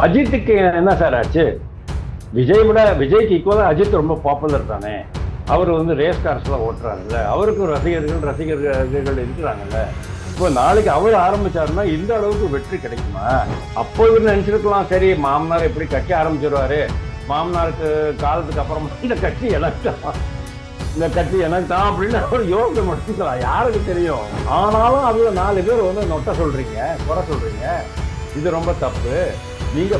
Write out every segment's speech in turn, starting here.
அஜித்துக்கு என்ன சார் ஆச்சு? விஜய்க்கு ஈக்குவலா அஜித் ரொம்ப பாப்புலர் தானே. அவர் வந்து ரேஸ் கார்ஸ்லாம் ஓட்டுறாங்கல்ல, அவருக்கும் ரசிகர்கள் இருக்கிறாங்கல்ல. இப்போ நாளைக்கு அவர் ஆரம்பிச்சாருன்னா இந்த அளவுக்கு வெற்றி கிடைக்குமா? அப்போ இவர் நினைச்சிருக்கலாம், சரி மாமனார் எப்படி கட்சி ஆரம்பிச்சிருவாரு, மாமனாருக்கு காலத்துக்கு அப்புறமா இந்த கட்சி எனக்கு தான் அப்படின்னு அவர் யோசனை முடிச்சுக்கலாம். யாருக்கு தெரியும்? ஆனாலும் அதுல 4 பேர் வந்து நொட்ட சொல்றீங்க, குறை சொல்றீங்க. இது ரொம்ப தப்பு. நீங்க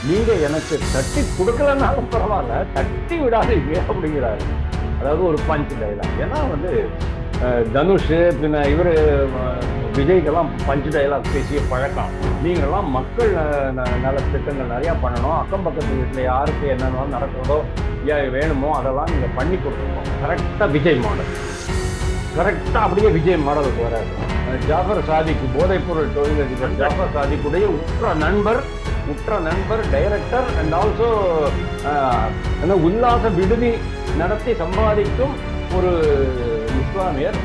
நீங்க எனக்கு தட்டி கொடுக்கலன்னாலும் பரவாயில்ல, தட்டி விடாதீங்க அப்படிங்கிறாரு. அதாவது ஒரு பஞ்ச் டைலாக். ஏன்னா வந்து தனுஷ் பின்ன இவரு விஜய்க்கெல்லாம் பஞ்ச் டைலாக் பேசிய பழக்கம். நீங்கெல்லாம் மக்கள் நல திட்டங்கள் நிறைய பண்ணணும், அக்கம் பக்கத்து வீட்டுல யாருக்கு என்னென்ன நடக்கிறதோ வேணுமோ அதெல்லாம் நீங்க பண்ணி கொடுக்கணும். கரெக்டா விஜய் மாடல், கரெக்டா அப்படியே விஜய் மாடலுக்கு வராது. ஜாஃபர் சாதிக், போதைப்பொருள் தொழிலதிபர் ஜாஃபர் சாதிக்குடைய உற்ற நண்பர் டைரக்டர் அண்ட் ஆல்சோ உல்லாச விடுதி நடத்தி சம்பாதிக்கும் ஒரு இஸ்லாமியர்.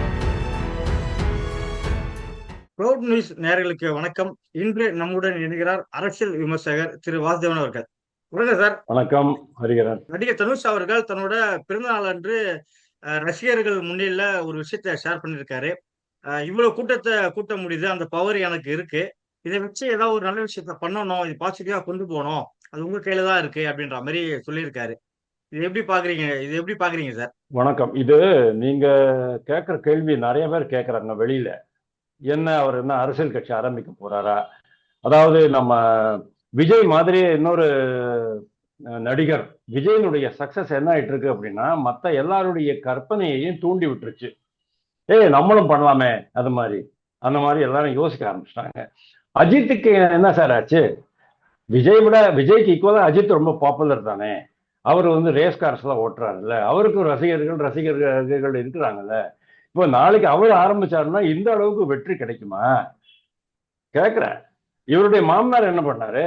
க்ளவுட் நியூஸ் நேயர்களுக்கு வணக்கம். இன்று நம்முடன் இணைகிறார் அரசியல் விமர்சகர் திரு வாசுதேவன் அவர்கள். வணக்கம் சார். வணக்கம் ஹரிகரன். நடிகர் தனுஷ் அவர்கள் தன்னோட பிறந்த நாள் அன்று ரசிகர்கள் முன்னில ஒரு விஷயத்த ஷேர் பண்ணியிருக்காரு. இவ்வளவு கூட்டத்தை கூட்ட முடியுது, அந்த பவர் எனக்கு இருக்கு, இதை வச்சு ஏதாவது ஒரு நல்ல விஷயத்த பண்ணணும், இது பாசிட்டிவா கொண்டு போகணும், அது உங்க கையில தான் இருக்கு அப்படின்ற மாதிரி சொல்லியிருக்காரு. இது எப்படி பாக்குறீங்க சார்? வணக்கம். இது நீங்க கேட்கிற கேள்வி நிறைய பேர் கேட்கறாங்க வெளியில. என்ன அவர் என்ன அரசியல் கட்சி ஆரம்பிக்க போறாரா? அதாவது நம்ம விஜய் மாதிரி இன்னொரு நடிகர் விஜயனுடைய சக்சஸ் என்ன ஆயிட்டு இருக்கு அப்படின்னா, மற்ற எல்லாருடைய கற்பனையையும் தூண்டி விட்டுருச்சு. நம்மளும் பண்ணலாமே, அது மாதிரி அந்த மாதிரி எல்லாரும் யோசிக்க ஆரம்பிச்சிட்டாங்க. அஜித்துக்கு என்ன சார் ஆச்சு? விஜய்க்கு ஈக்குவலா அஜித் ரொம்ப பாப்புலர் தானே. அவர் வந்து ரேஸ் கார்ஸ்லாம் ஓட்டுறாருல்ல, அவருக்கும் ரசிகர்கள் இருக்கிறாங்கல்ல. இப்போ நாளைக்கு அவர் ஆரம்பிச்சாருன்னா இந்த அளவுக்கு வெற்றி கிடைக்குமா கேக்குற. இவருடைய மாமனார் என்ன பண்ணாரு?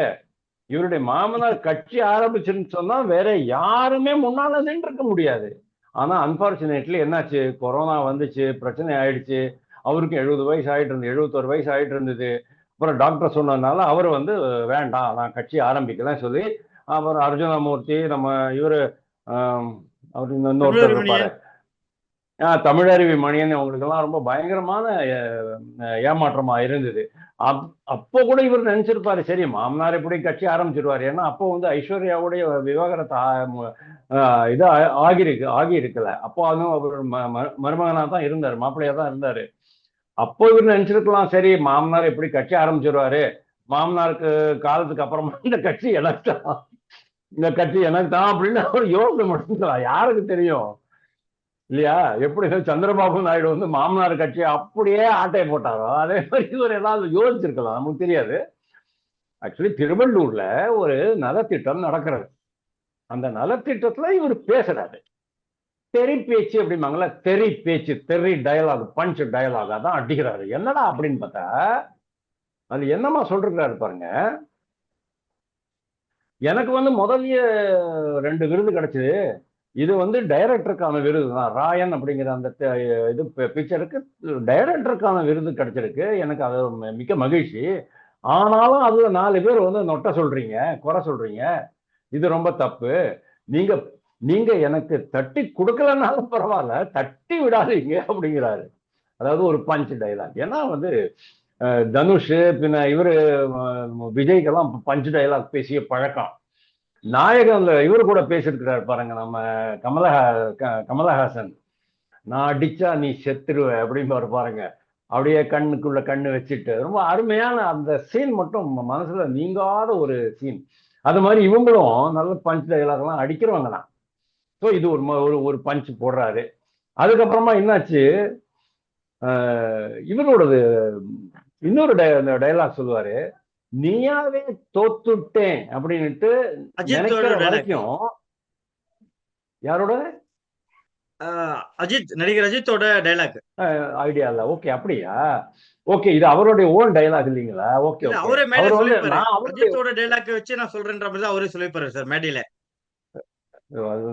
இவருடைய மாமனார் கட்சி ஆரம்பிச்சுன்னு சொன்னா வேற யாருமே முன்னால நின்று முடியாது. ஆனா அன்பார்ச்சுனேட்லி என்னாச்சு, கொரோனா வந்துச்சு, பிரச்சனை ஆயிடுச்சு. அவருக்கும் 70 வயசு ஆயிட்டு இருந்தது, 71 வயசு ஆயிட்டு இருந்தது. அப்புறம் டாக்டர் சொன்னதுனால அவர் வந்து வேண்டாம், நான் கட்சி ஆரம்பிக்கலாம் சொல்லி, அப்புறம் அர்ஜுனமூர்த்தி, நம்ம இவரு அவர் இன்னொருத்தர் இருப்பாரு, தமிழருவி மணியன், அவங்களுக்கெல்லாம் ரொம்ப பயங்கரமான ஏமாற்றமா இருந்தது. அப்போ கூட இவர் நினைச்சிருப்பாரு, சரி மாமனார் எப்படி கட்சி ஆரம்பிச்சிருவாரு. ஏன்னா அப்போ வந்து ஐஸ்வர்யாவுடைய விவாகரத்து இது ஆகி இருக்கல. அப்போ அதுவும் அவர் மருமகனா தான் இருந்தாரு, மாப்பிள்ளையா தான் இருந்தாரு. அப்போ இவர் நினைச்சிருக்கலாம், சரி மாமனார் எப்படி கட்சி ஆரம்பிச்சிருவாரு, மாமனாருக்கு காலத்துக்கு அப்புறமா இந்த கட்சி எனக்கு தான் அப்படின்னு அவர் யோசனை பண்ணிக்கலாம். யாருக்கு தெரியும் இல்லையா? எப்படி சந்திரபாபு நாயுடு வந்து மாமனார் கட்சி அப்படியே ஆட்டையை போட்டாரோ அதே மாதிரி இவர் ஏதாவது யோசிச்சிருக்கலாம், நமக்கு தெரியாது. ஆக்சுவலி திருவள்ளூர்ல ஒரு நலத்திட்டம் நடக்கிறது. அந்த நலத்திட்டத்துல இவர் பேசுறாரு, தெரி பேச்சு அப்படிம்பாங்களா, தெரி பேச்சு, தெரி டயலாக், பஞ்ச் டயலாக், அதான் அடிக்கிறாரு. என்னடா அப்படின்னு பார்த்தா அது என்னமா சொல்றாரு பாருங்க. எனக்கு வந்து முதல்ல 2 விருது கிடைச்சது. இது வந்து டைரக்டருக்கான விருது தான். ராயன் அப்படிங்கிற அந்த இது பிக்சருக்கு டைரக்டருக்கான விருது கிடைச்சிருக்கு. எனக்கு அது மிக்க மகிழ்ச்சி. ஆனாலும் அதுல 4 பேர் வந்து நொட்ட சொல்றீங்க, குறை சொல்றீங்க. இது ரொம்ப தப்பு. நீங்க எனக்கு தட்டி கொடுக்கலன்னாலும் பரவாயில்ல, தட்டி விடாதீங்க அப்படிங்கிறாரு. அதாவது ஒரு பஞ்ச் டைலாக். ஏன்னா வந்து தனுஷ் பின்ன இவரு விஜய்க்கெல்லாம் பஞ்ச் டைலாக் பேசிய பழக்கம். நாயகன் இவரு கூட பேசியிருக்கிறார் பாருங்க, நம்ம கமலஹாசன். நான் அடிச்சா நீ செத்துருவ அப்படின்னு பாருங்க. அப்படியே கண்ணுக்குள்ள கண்ணு வச்சுட்டு ரொம்ப அருமையான அந்த சீன் மட்டும் மனசுல நீங்காத ஒரு சீன். அது மாதிரி இவங்களும் நல்ல பஞ்ச் டைலாக் எல்லாம் அடிக்கிறவங்க தான். ஸோ இது ஒரு பஞ்ச் போடுறாரு. அதுக்கப்புறமா என்னாச்சு, இவரோடது இன்னொரு டைலாக் சொல்லுவாரு, நீயாவே தோத்துட்டேன் அப்படின்னுட்டு நினைக்கிற வரைக்கும். யாரோட? நடிகர் அஜித்தோட டைலாக். ஐடியா இல்ல. ஓகே, அப்படியா? ஓகே, இது அவருடைய ஓன் டைலாக் இல்லீங்களா? ஓகே, அவரே மேல சொல்லிருப்பாரு, அஜித்தோட டைலாக் வச்சு நான் சொல்றேன்ற மாதிரி அவரே சொல்லிருப்பாரு சார் மேடையில.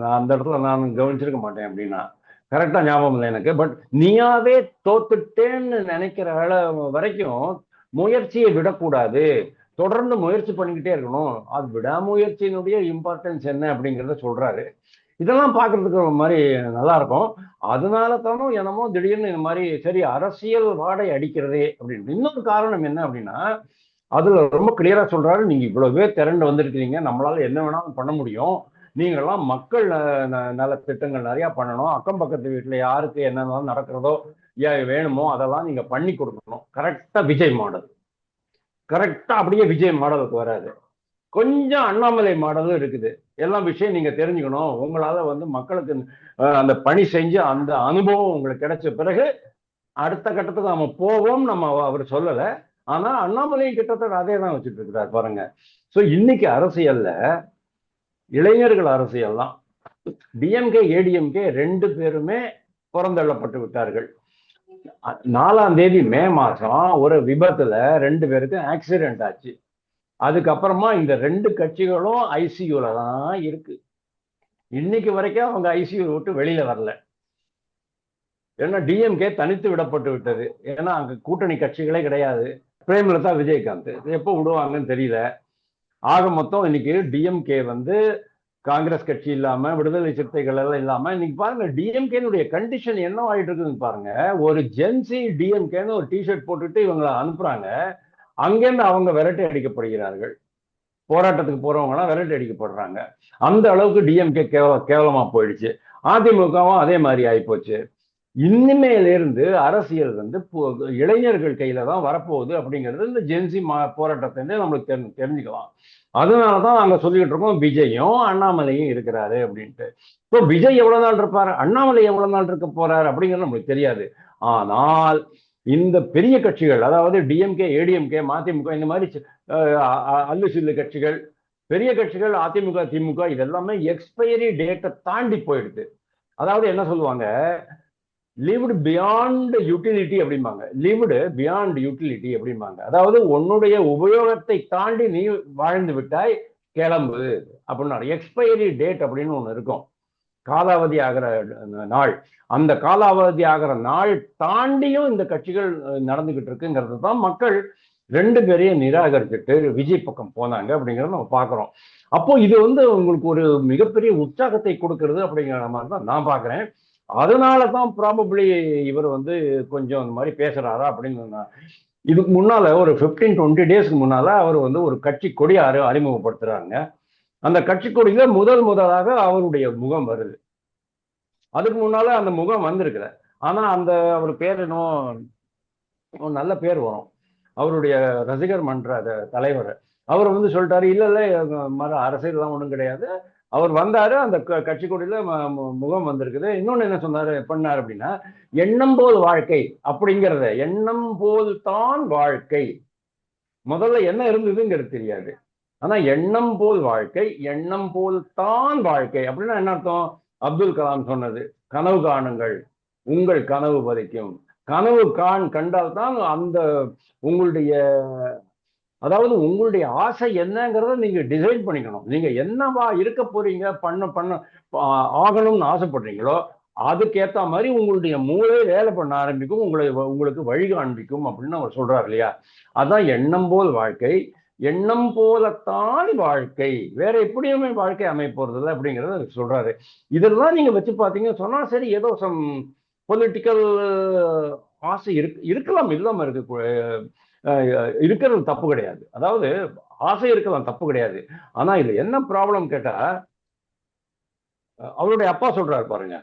நான் அந்த இடத்துல நான் கவனிச்சிருக்க மாட்டேன் அப்படின்னா, கரெக்டா ஞாபகம் இல்லை எனக்கு. பட் நீயாவே தோத்துட்டேன்னு நினைக்கிற வரைக்கும் முயற்சியை விடக்கூடாது, தொடர்ந்து முயற்சி பண்ணிக்கிட்டே இருக்கணும். அது விடாமுயற்சியினுடைய இம்பார்ட்டன்ஸ் என்ன அப்படிங்கிறத சொல்றாரு. இதெல்லாம் பார்க்கறதுக்கு ஒரு மாதிரி நல்லா இருக்கும். அதனால தானோ என்னமோ திடீர்னு இந்த மாதிரி சரி அரசியல் வாடை அடிக்கிறதே அப்படின்னு. இன்னொரு காரணம் என்ன அப்படின்னா, அதுல ரொம்ப கிளியரா சொல்றாரு, நீங்க இவ்வளவு பேர் திரண்டு வந்திருக்கிறீங்க, நம்மளால என்ன வேணாலும் பண்ண முடியும். நீங்கெல்லாம் மக்கள் நல திட்டங்கள் நிறைய பண்ணணும். அக்கம் பக்கத்து வீட்டுல யாருக்கு என்னென்ன நடக்கிறதோ வேணுமோ அதெல்லாம் நீங்க பண்ணி கொடுக்கணும். கரெக்டா விஜய் மாடல். கரெக்டா அப்படியே விஜய் மாடலுக்கு வராது. கொஞ்சம் அண்ணாமலை மாடலும் இருக்குது. எல்லாம் விஷயம் நீங்க தெரிஞ்சுக்கணும். உங்களால வந்து மக்களுக்கு அந்த பணி செஞ்சு அந்த அனுபவம் உங்களுக்கு கிடைச்ச பிறகு அடுத்த கட்டத்துக்கு நம்ம போவோம். நம்ம அவர் சொல்லல. ஆனா அண்ணாமலையும் கிட்டத்தட்ட அதே தான் வச்சுட்டு இருக்கிறார் பாருங்க. சோ இன்னைக்கு அரசியல்ல இளைஞர்கள் அரசியல் தான். டிஎம்கே ஏடிஎம்கே 2 பேருமே புறந்தள்ளப்பட்டு விட்டார்கள். 4ஆம் தேதி மே மாசம் ஒரு விபத்துல 2 பேருக்கும் ஆக்சிடென்ட் ஆச்சு. அதுக்கப்புறமா இந்த 2 கட்சிகளும் ஐசியூல தான் இருக்கு. இன்னைக்கு வரைக்கும் அவங்க ஐசியூ விட்டு வெளியில வரல. ஏன்னா டிஎம்கே தனித்து விடப்பட்டு விட்டது. ஏன்னா அங்க கூட்டணி கட்சிகளே கிடையாது. பிரேமலதா விஜயகாந்த் எப்போ விடுவாங்கன்னு தெரியல. ஆக மொத்தம் இன்னைக்கு டிஎம்கே வந்து காங்கிரஸ் கட்சி இல்லாம விடுதலை சிறுத்தைகள் எல்லாம் இல்லாம இன்னைக்கு பாருங்க டிஎம்கேனுடைய கண்டிஷன் என்ன ஆயிட்டு இருக்குன்னு பாருங்க. ஒரு ஜென்சி டிஎம்கேன்னு ஒரு டிஷர்ட் போட்டுட்டு இவங்களை அனுப்புறாங்க. அங்கேருந்து அவங்க விரட்டி அடிக்கப்படுகிறார்கள். போராட்டத்துக்கு போறவங்க எல்லாம் விரட்டி அடிக்கப்படுறாங்க. அந்த அளவுக்கு டிஎம்கே கேவலமா போயிடுச்சு. அதிமுகவும் அதே மாதிரி ஆயிப்போச்சு. இனிமேலிருந்து அரசியல் வந்து இளைஞர்கள் கையில தான் வரப்போகுது அப்படிங்கிறது இந்த ஜென்சி போராட்டத்திலிருந்து நம்மளுக்கு தெரிஞ்சுக்கலாம். அதனாலதான் நாங்க சொல்லிட்டு இருக்கோம் விஜயும் அண்ணாமலையும் இருக்கிறாரு அப்படின்ட்டு. இப்போ விஜய் எவ்வளவு நாள் இருப்பாரு, அண்ணாமலை எவ்வளவு நாள் இருக்க போறாரு அப்படிங்கிறது நம்மளுக்கு தெரியாது. ஆனால் இந்த பெரிய கட்சிகள், அதாவது டிஎம்கே ஏடிஎம்கே மதிமுக, இந்த மாதிரி அல்லு சில்லு கட்சிகள், பெரிய கட்சிகள் அதிமுக திமுக இதெல்லாமே எக்ஸ்பைரி டேட்டை தாண்டி போயிடுது. அதாவது என்ன சொல்லுவாங்க, லிவ்டு பியாண்ட் யூட்டிலிட்டி அப்படிம்பாங்க. லிவ்டு பியாண்ட் யூட்டிலிட்டி அப்படிம்பாங்க. அதாவது உன்னுடைய உபயோகத்தை தாண்டி நீ வாழ்ந்து விட்டாய், கிளம்பு அப்படின்னா. எக்ஸ்பைரி டேட் அப்படின்னு ஒண்ணு இருக்கும், காலாவதி ஆகிற நாள். அந்த காலாவதி ஆகிற நாள் தாண்டியும் இந்த கட்சிகள் நடந்துகிட்டு இருக்குங்கிறது தான் மக்கள் 2 பேரையும் நிராகரிச்சுட்டு விஜய் பக்கம் போனாங்க அப்படிங்கிறத நம்ம பார்க்கிறோம். அப்போ இது வந்து உங்களுக்கு ஒரு மிகப்பெரிய உற்சாகத்தை கொடுக்கிறது அப்படிங்கிற மாதிரி தான் நான் பார்க்கிறேன். அதனாலதான் ப்ராபப்ளி இவர் வந்து கொஞ்சம் இந்த மாதிரி பேசுறாரா அப்படின்னு. இதுக்கு முன்னால ஒரு 15-20 டேஸ்க்கு முன்னால அவர் வந்து ஒரு கட்சி கொடி அறிமுகப்படுத்துறாங்க. அந்த கட்சி கொடியில முதலாக அவருடைய முகம் வருது. அதுக்கு முன்னால அந்த முகம் வந்திருக்குற. ஆனா அந்த அவர் பேர் இன்னும் நல்ல பேர் வரும். அவருடைய ரசிகர் மன்ற தலைவர் அவர் வந்து சொல்லிட்டாரு, இல்ல இல்ல அரசியல் தான் ஒண்ணும் கிடையாது. அவர் வந்தாரு, அந்த கட்சி கொடியில முகம் வந்திருக்குது. இன்னொன்னு என்ன சொன்னாரு பண்ணாரு அப்படின்னா, எண்ணம் போல் வாழ்க்கை அப்படிங்கிறத, எண்ணம் போல் தான் வாழ்க்கை. முதல்ல என்ன இருந்ததுங்கிறது தெரியாது. ஆனா எண்ணம் போல் வாழ்க்கை, எண்ணம் போல் தான் வாழ்க்கை அப்படின்னா என்ன அர்த்தம்? அப்துல் கலாம் சொன்னது, கனவு காணுங்கள், உங்கள் கனவு பலிக்கும். கனவு கண்டால் தான் அந்த உங்களுடைய, அதாவது உங்களுடைய ஆசை என்னங்கிறத நீங்க டிசைன் பண்ணிக்கணும். நீங்க என்னவா இருக்க போறீங்க, பண்ண ஆகணும்னு ஆசைப்படுறீங்களோ அதுக்கேற்ற மாதிரி உங்களுடைய மூளை வேலை பண்ண ஆரம்பிக்கும், உங்களுக்கு வழி காண்பிக்கும் அப்படின்னு அவர் சொல்றாரு இல்லையா. அதான் எண்ணம் போல் வாழ்க்கை, எண்ணம் போலத்தான் வாழ்க்கை, வேற எப்படியுமே வாழ்க்கை அமைப்போறது இல்லை அப்படிங்கிறத சொல்றாரு. இதெல்லாம் நீங்க வச்சு பார்த்தீங்கன்னு சொன்னா சரி, ஏதோ சம் பொலிட்டிக்கல் ஆசை இருக்கலாம், இல்லாம இருக்கிறது தப்பு கிடையாது. அதாவது ஆசை இருக்கலாம், தப்பு கிடையாது. ஆனா இது என்ன ப்ராப்ளம் கேட்டா, அவருடைய அப்பா சொல்றாரு பாருங்க,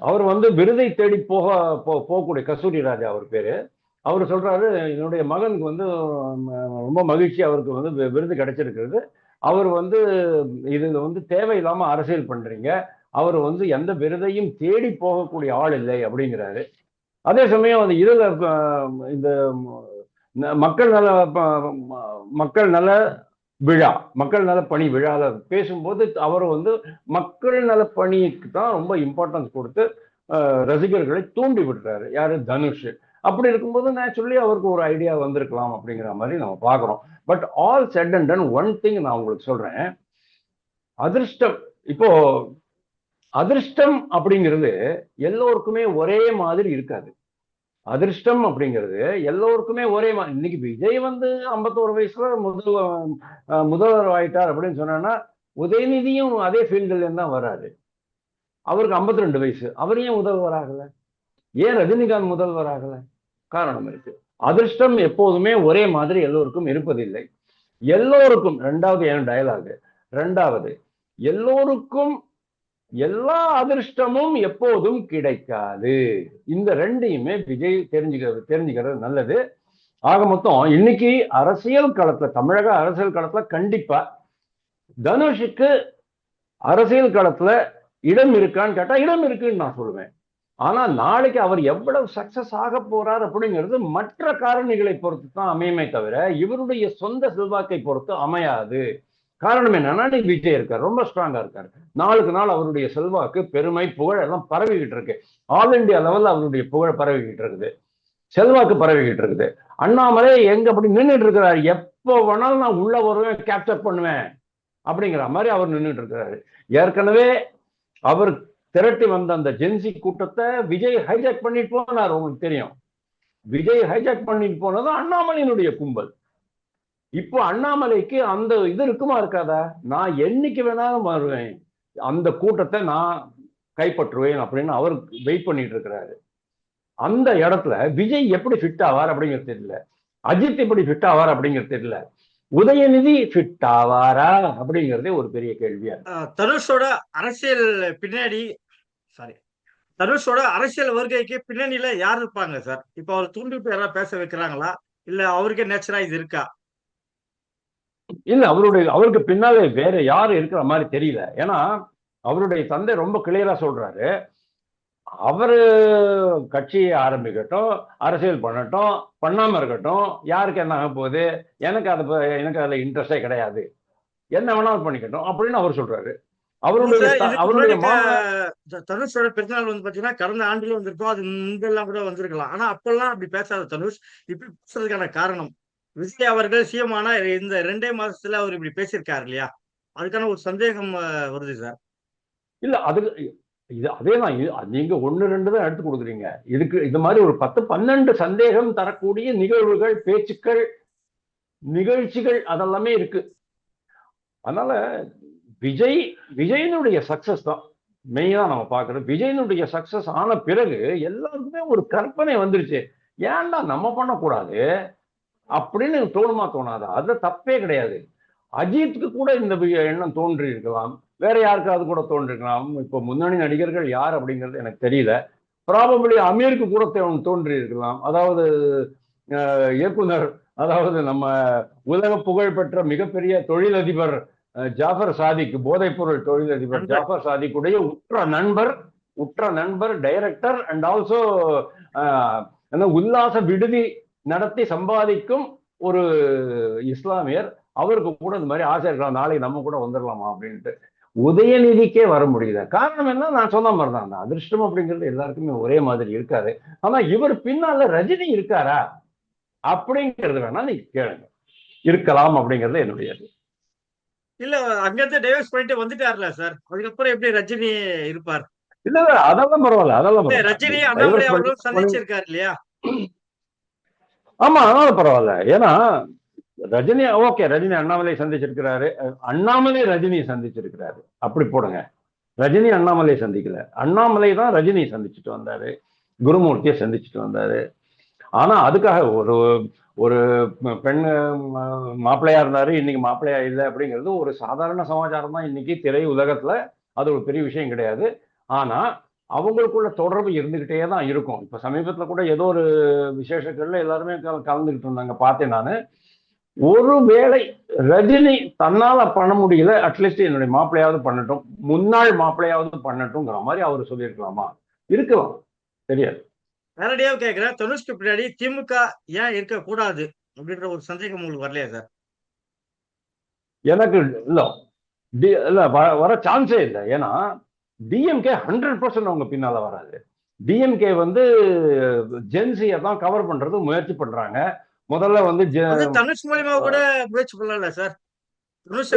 அவர் வந்து விருதை தேடி போகக்கூடிய கஸ்தூரி ராஜா அவர் பேரு. அவர் சொல்றாரு, என்னுடைய மகனுக்கு வந்து ரொம்ப மகிழ்ச்சி, அவருக்கு வந்து விருது கிடைச்சிருக்கிறது. அவர் வந்து இதுல வந்து தேவையில்லாம அரசியல் பண்றீங்க, அவர் வந்து எந்த விருதையும் தேடி போகக்கூடிய ஆள் இல்லை அப்படிங்கிறாரு. அதே சமயம் அந்த இதுல இந்த மக்கள் நல விழா, மக்கள் நல பணி விழால பேசும்போது அவர் வந்து மக்கள் நல பணிக்கு தான் ரொம்ப இம்பார்ட்டன்ஸ் கொடுத்து ரசிகர்களை தூண்டி விடுறாரு. யாரு? தனுஷ். அப்படி இருக்கும்போது நேச்சுரலி அவருக்கு ஒரு ஐடியா வந்திருக்கலாம் அப்படிங்கிற மாதிரி நம்ம பார்க்கிறோம். But all set and done one thing நான் உங்களுக்கு சொல்றேன், அதிர்ஷ்டம். இப்போ அதிர்ஷ்டம் அப்படிங்கிறது எல்லோருக்குமே ஒரே மாதிரி இருக்காது. அதிர்ஷ்டம் அப்படிங்கிறது எல்லோருக்குமே ஒரே இன்னைக்கு விஜய் வந்து 51 வயசுல முதல்வர் ஆயிட்டார் அப்படின்னு சொன்னா, உதயநிதியும் அதே ஃபீல்டுல தான் வராரு. அவருக்கு 52 வயசு. அவர் ஏன் முதல்வர் ஆகல? ஏன் ரஜினிகாந்த் முதல்வர் ஆகல? காரணம் இருக்கு. அதிர்ஷ்டம் எப்போதுமே ஒரே மாதிரி எல்லோருக்கும் இருப்பதில்லை. எல்லோருக்கும், ரெண்டாவது என் டயலாக், ரெண்டாவது எல்லோருக்கும் எல்லா அதிர்ஷ்டமும் எப்போதும் கிடைக்காது. இந்த ரெண்டையுமே விஜய் தெரிஞ்சுக்கிறது நல்லது. ஆக மொத்தம் இன்னைக்கு அரசியல் களத்துல, தமிழக அரசியல் களத்துல கண்டிப்பா தனுஷுக்கு அரசியல் களத்துல இடம் இருக்கான்னு கேட்டா இடம் இருக்குன்னு நான் சொல்லுவேன். ஆனா நாளைக்கு அவர் எவ்வளவு சக்சஸ் ஆக போறார் அப்படிங்கிறது மற்ற காரணிகளை பொறுத்து தான் அமையுமே தவிர இவருடைய சொந்த செல்வாக்கை பொறுத்து அமையாது. காரணம் என்னன்னா, விஜய் இருக்கார், ரொம்ப ஸ்ட்ராங்கா இருக்காரு. நாளுக்கு நாள் அவருடைய செல்வாக்கு, பெருமை, புகழ் எல்லாம் பரவிக்கிட்டு இருக்கு. ஆல் இண்டியா லெவல்ல அவருடைய புகழ் பரவிக்கிட்டு இருக்குது, செல்வாக்கு பரவிக்கிட்டு இருக்குது. அண்ணாமலை எங்க அப்படி நின்றுட்டு இருக்கிறாரு, எப்போ வேணாலும் நான் உள்ள வருவேன், கேப்சர் பண்ணுவேன் அப்படிங்கிற மாதிரி அவர் நின்றுட்டு இருக்கிறாரு. ஏற்கனவே அவர் திரட்டி வந்த அந்த ஜென்சி கூட்டத்தை விஜய் ஹைஜாக் பண்ணிட்டு போனார். உங்களுக்கு தெரியும், விஜய் ஹைஜாக் பண்ணிட்டு போனது அண்ணாமலையினுடைய கும்பல். இப்போ அண்ணாமலைக்கு அந்த இது இருக்குமா இருக்காதா? நான் என்னைக்கு வேணாலும் வருவேன், அந்த கூட்டத்தை நான் கைப்பற்றுவேன் அப்படின்னு அவர் வெயிட் பண்ணிட்டு இருக்கிறாரு. அந்த இடத்துல விஜய் எப்படி ஃபிட் ஆவார் அப்படிங்கிறது தெரியல, அஜித் எப்படி ஃபிட் ஆவார் அப்படிங்கிறது தெரியல, உதயநிதி ஃபிட் ஆவாரா அப்படிங்கிறதே ஒரு பெரிய கேள்வியா. தனுஷோட அரசியல் பின்னாடி, தனுஷோட அரசியல் வருகைக்கு பின்னணியில யார் இருப்பாங்க சார்? இப்ப அவர் தூண்டிட்டு யாராவது பேச வைக்கிறாங்களா, இல்ல அவருக்கே நேச்சரா இது இருக்கா? இல்ல, அவருக்கு பின்னாலே வேற யாரு இருக்கிற மாதிரி தெரியல. ஏன்னா அவருடைய தந்தை ரொம்ப கிளியரா சொல்றாரு, அவரு கட்சியை ஆரம்பிக்கட்டும், அரசியல் பண்ணட்டும், பண்ணாம இருக்கட்டும், யாருக்கு என்ன ஆக போகுது, எனக்கு அதுல இன்ட்ரெஸ்டே கிடையாது, என்ன வேணாலும் பண்ணிக்கட்டும் அப்படின்னு அவர் சொல்றாரு. தனுஷோட பிறந்தநாள் வந்து பாத்தீங்கன்னா கடந்த ஆண்டுல வந்திருக்கோம், அது முன்பெல்லாம் கூட வந்திருக்கலாம். ஆனா அப்பெல்லாம் அப்படி பேசாத தனுஷ் இப்படி பேசுறதுக்கான காரணம், விஜய் அவர்கள் சிஎம் ஆனா இந்த 2 மாசத்துல அவர் இப்படி பேசியிருக்காரு இல்லையா, அதுக்கான ஒரு சந்தேகம் வருது சார். இல்ல, அதேதான். நீங்க 1-2 தான் எடுத்து கொடுக்குறீங்க. இதுக்கு இது மாதிரி ஒரு 10-12 சந்தேகம் தரக்கூடிய நிகழ்வுகள், பேச்சுக்கள், நிகழ்ச்சிகள் அதெல்லாமே இருக்கு. அதனால விஜயனுடைய சக்சஸ் தான் மெயினா நம்ம பார்க்கணும். விஜயனுடைய சக்சஸ் ஆன பிறகு எல்லாருக்குமே ஒரு கற்பனை வந்துருச்சு, ஏன்டா நம்ம பண்ணக்கூடாது அப்படின்னு தோணுமா தோணாதா? அது தப்பே கிடையாது. அஜித்துக்கு கூட இந்த எண்ணம் தோன்றி இருக்கலாம், வேற யாருக்காவது கூட தோன்றிருக்கலாம். இப்போ முன்னணி நடிகர்கள் யார் அப்படிங்கிறது எனக்கு தெரியல. ப்ராபபிளி அமீருக்கு கூட தோன்றி இருக்கலாம். அதாவது இயக்குனர், அதாவது நம்ம உலக புகழ் பெற்ற மிகப்பெரிய தொழிலதிபர் ஜாஃபர் சாதிக், போதைப் பொருள் தொழிலதிபர் ஜாஃபர் சாதிக்குடைய உற்ற நண்பர் டைரக்டர் அண்ட் ஆல்சோ உல்லாச விடுதி நடத்தி சம்பாதிக்கும் ஒரு இஸ்லாமியர், அவருக்கு கூட இந்த மாதிரி ஆசை இருக்கலாம், நாளைக்கு நம்ம கூட வந்துடலாமா அப்படின்ட்டு. உதயநிதிக்கே வர முடியல. காரணம் என்ன? நான் சொன்ன மாதிரி தான், அந்த அதிர்ஷ்டம் அப்படிங்கிறது எல்லாருக்குமே ஒரே மாதிரி இருக்காது. ஆனா இவர் பின்னால ரஜினி இருக்காரா அப்படிங்கிறது வேணா நீங்க கேளுங்க, இருக்கலாம் அப்படிங்கிறது என்னுடைய. இல்ல, அங்கிருந்து டைவர்ஸ் பண்ணிட்டு வந்துட்டார்ல சார், அதுக்கப்புறம் எப்படி ரஜினி இருப்பார்? இல்ல அதெல்லாம் பரவாயில்ல, அதெல்லாம் ரஜினி அண்ணாமலை அவர்களும் சந்திச்சிருக்காரு இல்லையா? ஆமா, அதனால பரவாயில்ல. ஏன்னா ரஜினி ஓகே, ரஜினி அண்ணாமலை சந்திச்சிருக்கிறாரு, அண்ணாமலை ரஜினியை சந்திச்சிருக்கிறாரு, அப்படி போடுங்க. ரஜினி அண்ணாமலை சந்திக்கல, அண்ணாமலை தான் ரஜினி சந்திச்சுட்டு வந்தாரு, குருமூர்த்தியை சந்திச்சுட்டு வந்தாரு. ஆனா அதுக்காக ஒரு பெண் மாப்பிள்ளையா இருந்தாரு, இன்னைக்கு மாப்பிள்ளையா இல்லை அப்படிங்கிறது ஒரு சாதாரண சமாச்சாரம் தான் இன்னைக்கு திரை உலகத்துல, அது ஒரு பெரிய விஷயம் கிடையாது. ஆனா அவங்களுக்குள்ள தொடர்பு இருந்துகிட்டே தான் இருக்கும். இப்ப சமீபத்துல கூட ஏதோ ஒரு விசேஷங்கள்ல எல்லாருமே கலந்துகிட்டு இருந்தாங்க, பார்த்தேன் நானு. ஒருவேளை ரஜினி தன்னால பண்ண முடியல, அட்லீஸ்ட் என்னுடைய மாப்பிள்ளையாவது பண்ணட்டும், முன்னாள் மாப்பிள்ளையாவது பண்ணட்டும்ங்கிற மாதிரி அவர் சொல்லியிருக்கலாமா? இருக்கலாம், தெரியாது. நேரடியாக கேட்கிறேன், தனுஷ்க்கு பின்னாடி திமுக ஏன் இருக்கக்கூடாது அப்படின்ற ஒரு சந்தேகம் உங்களுக்கு வரலையா சார்? எனக்கு இல்ல வர சான்ஸே இல்லை. ஏன்னா டிஎம்கே 100% அவங்க பின்னால வராது. டிஎம்கே வந்து ஜென்சியை தான் கவர் பண்றது முயற்சி பண்றாங்க. முதல்ல வந்து தனுஷ் மூலமா கூட முயற்சி பண்ணல சார். தனுஷ்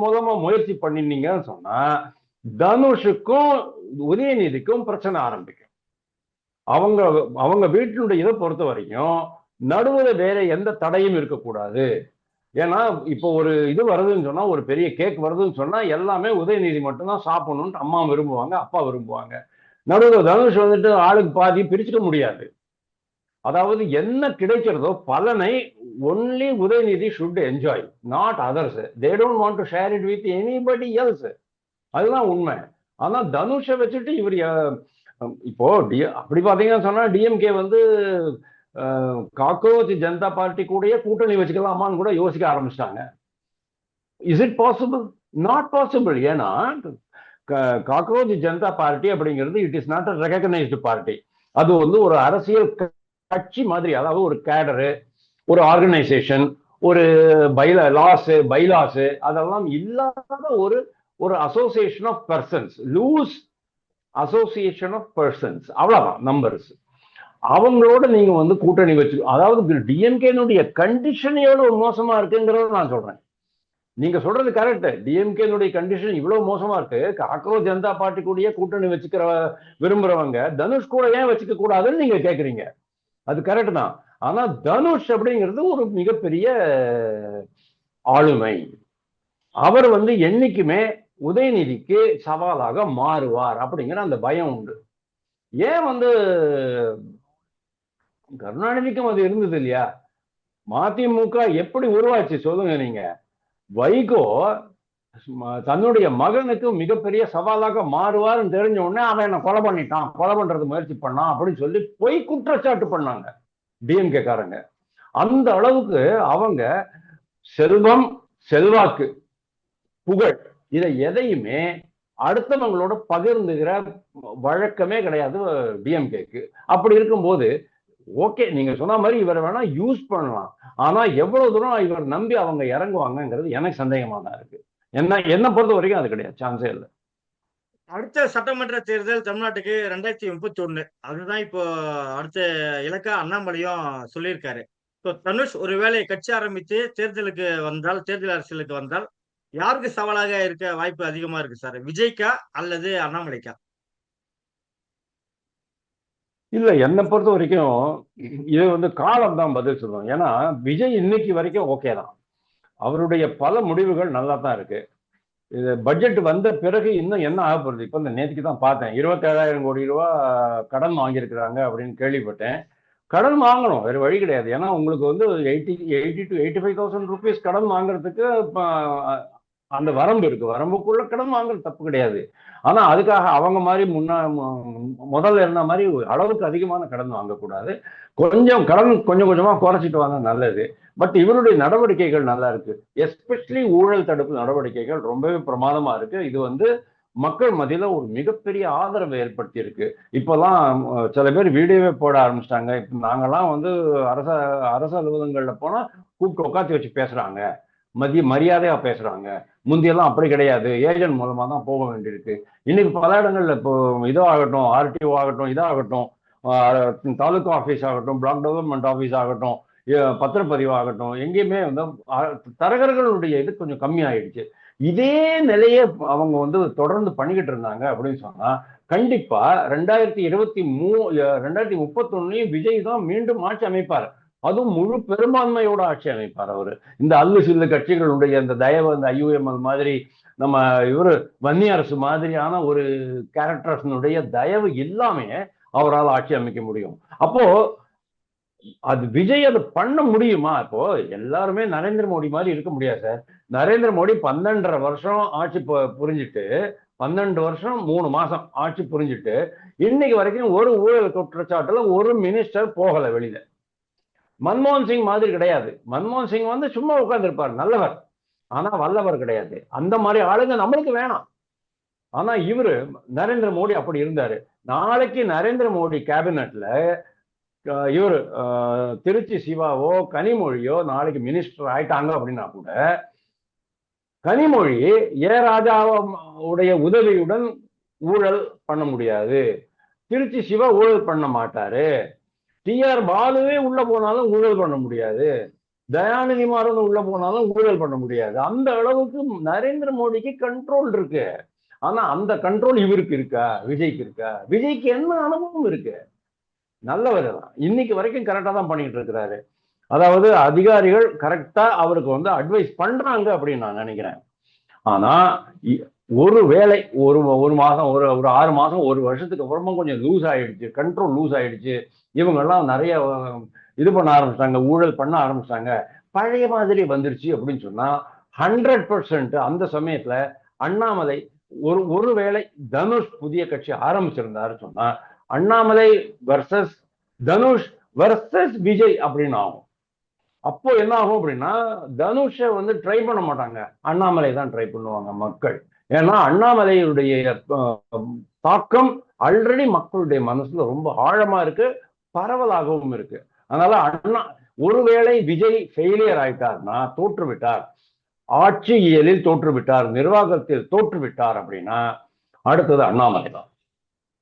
மூலமா முயற்சி பண்ணினீங்கன்னு சொன்னா, தனுஷுக்கும் உதயநிதிக்கும் பிரச்சனை ஆரம்பிக்கும். அவங்க அவங்க வீட்டினுடைய இதை பொறுத்த வரைக்கும் நடுவுல வேற எந்த தடையும் இருக்கக்கூடாது. ஏன்னா இப்போ ஒரு இது வருதுன்னு சொன்னா, ஒரு பெரிய கேக் வருதுன்னு சொன்னா எல்லாமே உதயநிதி மட்டும்தான் சாப்பிடணும்னு அம்மா விரும்புவாங்க, அப்பா விரும்புவாங்க. நடுவில் தனுஷ் வந்துட்டு ஆளுக்கு பாதி பிரிச்சுக்க முடியாது. அதாவது என்ன கிடைக்கிறதோ பலனை only Udhayanidhi should enjoy, not others. They don't want to share it with anybody else. அதுதான் உண்மை. ஆனா தனுஷை வச்சுட்டு இவர் இப்போ அப்படி பாத்தீங்கன்னா சொன்னா டிஎம்கே வந்து காக்ரோச் ஜனதா பார்ட்டி கூடயே கூட்டணி வச்சுக்கலாமான்னு கூட யோசிக்க ஆரம்பிச்சிட்டாங்க. Is it possible? Not possible. ஏன்னா காக்ரோச் ஜனதா பார்ட்டி அப்படிங்கிறது it is not a recognised party. அது வந்து ஒரு அரசியல் கட்சி மாதிரி, அதாவது ஒரு கேடரு, ஒரு ஆர்கனைசேஷன், ஒரு பைலாஸ் அதெல்லாம் இல்லாத ஒரு ஒரு association of persons, loose association of persons, அவ்வளவுதான் நம்பர்ஸ். அவங்களோட நீங்க வந்து கூட்டணி வச்சு, அதாவது டிஎம்கேனுடைய கண்டிஷன் எவ்வளவு மோசமா இருக்குங்கிறத நான் சொல்றேன். நீங்க சொல்றது கரெக்ட். டிஎம்கேனுடைய கண்டிஷன் இவ்வளவு மோசமா இருக்கு. காக்ரோச் ஜனதா பார்ட்டி கூடயே கூட்டணி வச்சுக்கிற விரும்புறவங்க தனுஷ் கூட ஏன் வச்சுக்க கூடாதுன்னு நீங்க கேக்குறீங்க. அது கரெக்ட் தான். ஆனா தனுஷ் அப்படிங்கிறது ஒரு மிகப்பெரிய ஆளுமை. அவர் வந்து என்னைக்குமே உதயநிதிக்கு சவாலாக மாறுவார் அப்படிங்கிற அந்த பயம் உண்டு. ஏன் வந்து கருணாநிதிக்கும் அது இருந்தது இல்லையா? மதிமுக எப்படி உருவாச்சு சொல்லுங்க நீங்க? வைகோ தன்னுடைய மகனுக்கு மிகப்பெரிய சவாலாக மாறுவார்னு தெரிஞ்ச உடனே அவன் என்ன கொலை பண்ணிட்டான், கொலை பண்றது முயற்சி பண்ணான் அப்படின்னு சொல்லி பொய் குற்றச்சாட்டு பண்ணாங்க டிஎம்கே காரங்க. அந்த அளவுக்கு அவங்க செல்வம், செல்வாக்கு, புகழ் இதை எதையுமே அடுத்தவங்களோட பகிர்ந்துகிற வழக்கமே கிடையாது டிஎம்கேக்கு. அப்படி இருக்கும்போது ஓகே, நீங்க சொன்ன மாதிரி இவரை வேணா யூஸ் பண்ணலாம். ஆனா எவ்வளவு தூரம் இவர் நம்பி அவங்க இறங்குவாங்கிறது எனக்கு சந்தேகமா தான் இருக்கு. என்ன பொறுத்த வரைக்கும் அது கிடையாது, சான்ஸே இல்லை. அடுத்த சட்டமன்ற தேர்தல் தமிழ்நாட்டுக்கு 2031. அதுதான் இப்போ அடுத்த இலக்கா அண்ணாமலையும் சொல்லியிருக்காரு. இப்போ தனுஷ் ஒருவேளை கட்சி ஆரம்பித்து தேர்தலுக்கு வந்தால், தேர்தல் அரசியலுக்கு வந்தால் யாருக்கு சவாலாக இருக்க வாய்ப்பு அதிகமா இருக்கு சார்? விஜய்க்கா அல்லது அண்ணாமலைக்கா? இல்ல, என்னை பொறுத்த வரைக்கும் இது வந்து காலம் தான் பதில் சொல்லுவோம். ஏன்னா விஜய் இன்னைக்கு வரைக்கும் ஓகே தான். அவருடைய பல முடிவுகள் நல்லா தான் இருக்கு. இது பட்ஜெட் வந்த பிறகு இன்னும் என்ன ஆக போகுது? இப்போ இந்த நேற்றுக்கு தான் பார்த்தேன், 27,000 கோடி ரூபாய் கடன் வாங்கியிருக்கிறாங்க அப்படின்னு கேள்விப்பட்டேன். கடன் வாங்கணும், வேற வழி கிடையாது. ஏன்னா உங்களுக்கு வந்து 80 to 85,000 rupees கடன் வாங்குறதுக்கு அந்த வரம்பு இருக்கு. வரம்புக்குள்ள கடன் வாங்குறது தப்பு கிடையாது. ஆனா அதுக்காக அவங்க மாதிரி முதல்ல இருந்த மாதிரி அளவுக்கு அதிகமான கடன் வாங்கக்கூடாது. கொஞ்சம் கடன் கொஞ்சம் கொஞ்சமா குறைச்சிட்டு வாங்க, நல்லது. பட் இவருடைய நடவடிக்கைகள் நல்லா இருக்கு. எஸ்பெஷலி ஊழல் தடுப்பு நடவடிக்கைகள் ரொம்பவே பிரமாதமா இருக்கு. இது வந்து மக்கள் மத்தியில ஒரு மிகப்பெரிய ஆதரவை ஏற்படுத்தி இருக்கு. இப்பெல்லாம் சில பேர் வீடியோவே போட ஆரம்பிச்சிட்டாங்க. இப்ப நாங்கெல்லாம் வந்து அரசு அலுவலகங்கள்ல போனா கூப்பிட்டு உட்காந்து வச்சு பேசுறாங்க, மரியாதையா பேசுறாங்க. முந்தியெல்லாம் அப்படி கிடையாது, ஏஜென்ட் மூலமா தான் போக வேண்டியிருக்கு. இன்னைக்கு பல இடங்கள்ல இப்போ இதாகட்டும், ஆர்டிஓ ஆகட்டும், இதாகட்டும், தாலுகா ஆஃபீஸ் ஆகட்டும், பிளாக் டெவலப்மெண்ட் ஆஃபீஸ் ஆகட்டும், பத்திரப்பதிவு ஆகட்டும், எங்கேயுமே வந்து தரகர்களுடைய இது கொஞ்சம் கம்மி ஆயிடுச்சு. இதே நிலையை அவங்க வந்து தொடர்ந்து பண்ணிக்கிட்டு இருந்தாங்க அப்படின்னு சொன்னா கண்டிப்பா 2031 விஜய் தான் மீண்டும் ஆட்சி அமைப்பார். அதுவும் முழு பெரும்பான்மையோட ஆட்சி அமைப்பார் அவரு. இந்த அல்லு சில்லு கட்சிகளுடைய இந்த தயவு, இந்த ஐயுஎம்எல் மாதிரி, நம்ம இவரு வன்னியரசு மாதிரியான ஒரு கேரக்டர்ஸினுடைய தயவு இல்லாம அவரால் ஆட்சி அமைக்க முடியும். அப்போ அது விஜய் அதை பண்ண முடியுமா? இப்போ எல்லாருமே நரேந்திர மோடி மாதிரி இருக்க முடியாது சார். நரேந்திர மோடி 12.5 வருஷம் ஆட்சி புரிஞ்சுட்டு, 12 வருஷம் 3 மாசம் ஆட்சி புரிஞ்சுட்டு இன்னைக்கு வரைக்கும் ஒரு ஊழல் குற்றச்சாட்டுல ஒரு மினிஸ்டர் போகல வெளியில. மன்மோகன் சிங் மாதிரி கிடையாது. மன்மோகன் சிங் வந்து சும்மா உட்கார்ந்து இருப்பார், நல்லவர், ஆனா வல்லவர் கிடையாது. அந்த மாதிரி ஆளுங்க நம்மளுக்கு வேணாம். ஆனா இவரு நரேந்திர மோடி அப்படி இருந்தாரு. நாளைக்கு நரேந்திர மோடி கேபினெட்ல இவரு திருச்சி சிவாவோ கனிமொழியோ நாளைக்கு மினிஸ்டர் ஆயிட்டாங்க அப்படின்னா கூட கனிமொழி ராஜாவுடைய உதவியுடன் ஊழல் பண்ண முடியாது. திருச்சி சிவா ஊழல் பண்ண மாட்டாரு. டிஆர் பாலுவே உள்ள போனாலும் ஊழல் பண்ண முடியாது. தயாநிதி மாறன் உள்ள போனாலும் ஊழல் பண்ண முடியாது. அந்த அளவுக்கு நரேந்திர மோடிக்கு கண்ட்ரோல் இருக்கு. ஆனா அந்த கண்ட்ரோல் இவருக்கு இருக்கா, விஜய்க்கு இருக்கா? விஜய்க்கு என்ன அனுபவம் இருக்கு? நல்லவர் தான், இன்னைக்கு வரைக்கும் கரெக்டா தான் பண்ணிட்டு இருக்கிறாரு. அதாவது அதிகாரிகள் கரெக்டா அவருக்கு வந்து அட்வைஸ் பண்றாங்க அப்படின்னு நான் நினைக்கிறேன். ஆனா ஒரு வேளை ஒரு ஒரு மாதம் ஒரு 6 மாதம் ஒரு வருஷத்துக்கு அப்புறமா கொஞ்சம் லூஸ் ஆயிடுச்சு, கண்ட்ரோல் லூஸ் ஆயிடுச்சு, இவங்க எல்லாம் நிறைய இது பண்ண ஆரம்பிச்சிட்டாங்க, ஊழல் பண்ண ஆரம்பிச்சிட்டாங்க, பழைய மாதிரி வந்துருச்சு அப்படின்னு சொன்னா 100% அந்த சமயத்துல அண்ணாமலை ஒருவேளை தனுஷ் புதிய கட்சி ஆரம்பிச்சிருந்தாரு சொன்னா அண்ணாமலை வர்சஸ் தனுஷ் வர்சஸ் விஜய் அப்படின்னு ஆகும். அப்போ என்ன ஆகும் அப்படின்னா தனுஷை வந்து ட்ரை பண்ண மாட்டாங்க, அண்ணாமலை தான் ட்ரை பண்ணுவாங்க மக்கள். ஏன்னா அண்ணாமலையுடைய தாக்கம் ஆல்ரெடி மக்களுடைய மனசுல ரொம்ப ஆழமா இருக்கு, பரவலாகவும் இருக்கு. அதனால ஒருவேளை விஜய் ஃபெயிலியர் ஆயிட்டார்னா, தோற்றுவிட்டார், ஆட்சியியலில் தோற்றுவிட்டார், நிர்வாகத்தில் தோற்றுவிட்டார் அப்படின்னா அடுத்தது அண்ணாமலை தான்.